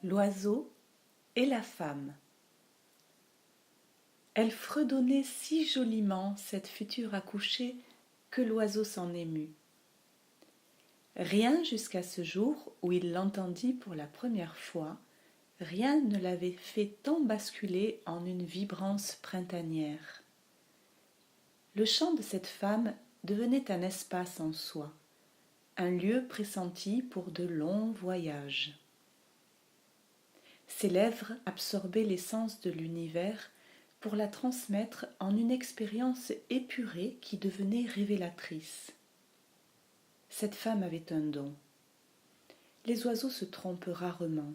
L'oiseau et la femme. Elle fredonnait si joliment cette future accouchée que l'oiseau s'en émut. Rien jusqu'à ce jour où il l'entendit pour la première fois, rien ne l'avait fait tant basculer en une vibrance printanière. Le chant de cette femme devenait un espace en soi, un lieu pressenti pour de longs voyages. Ses lèvres absorbaient l'essence de l'univers pour la transmettre en une expérience épurée qui devenait révélatrice. Cette femme avait un don. Les oiseaux se trompent rarement.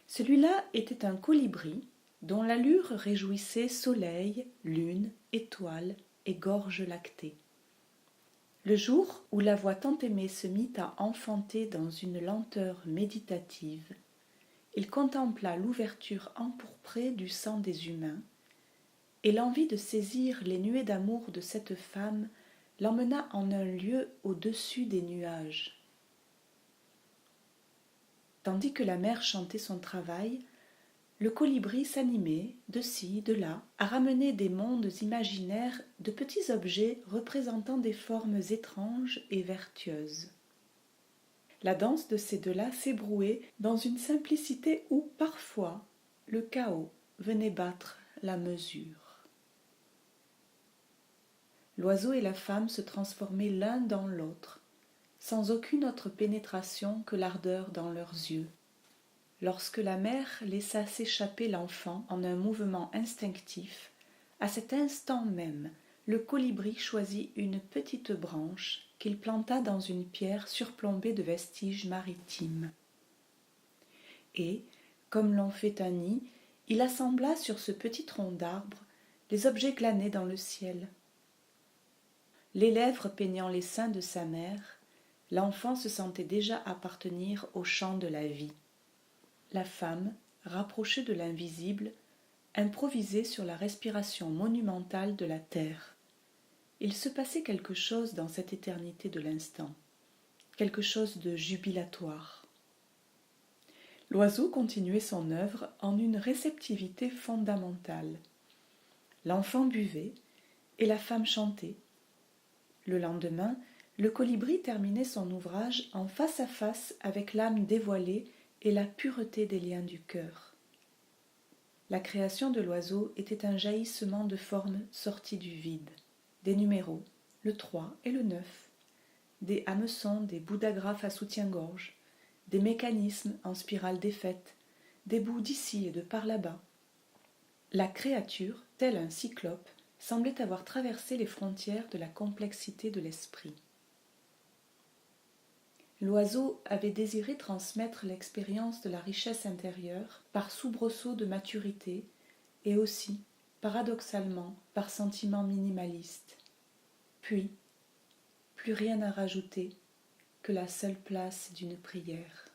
Celui-là était un colibri dont l'allure réjouissait soleil, lune, étoiles et gorge lactée. Le jour où la voix tant aimée se mit à enfanter dans une lenteur méditative, il contempla l'ouverture empourprée du sang des humains, et l'envie de saisir les nuées d'amour de cette femme l'emmena en un lieu au-dessus des nuages. Tandis que la mère chantait son travail, le colibri s'animait, de ci, de là, à ramener des mondes imaginaires de petits objets représentant des formes étranges et vertueuses. La danse de ces deux-là s'ébrouait dans une simplicité où, parfois, le chaos venait battre la mesure. L'oiseau et la femme se transformaient l'un dans l'autre, sans aucune autre pénétration que l'ardeur dans leurs yeux. Lorsque la mère laissa s'échapper l'enfant en un mouvement instinctif, à cet instant même, le colibri choisit une petite branche qu'il planta dans une pierre surplombée de vestiges maritimes. Et, comme l'on fait un nid, il assembla sur ce petit tronc d'arbre les objets glanés dans le ciel. Les lèvres peignant les seins de sa mère, l'enfant se sentait déjà appartenir au chant de la vie. La femme, rapprochée de l'invisible, improvisait sur la respiration monumentale de la terre. Il se passait quelque chose dans cette éternité de l'instant, quelque chose de jubilatoire. L'oiseau continuait son œuvre en une réceptivité fondamentale. L'enfant buvait et la femme chantait. Le lendemain, le colibri terminait son ouvrage en face à face avec l'âme dévoilée et la pureté des liens du cœur. La création de l'oiseau était un jaillissement de formes sorties du vide. Des numéros, le 3 et le 9, des hameçons, des bouts d'agrafe à soutien-gorge, des mécanismes en spirale défaite, des bouts d'ici et de par là-bas. La créature, tel un cyclope, semblait avoir traversé les frontières de la complexité de l'esprit. L'oiseau avait désiré transmettre l'expérience de la richesse intérieure par soubresaut de maturité et aussi, paradoxalement, par sentiment minimaliste. Puis, plus rien à rajouter que la seule place d'une prière.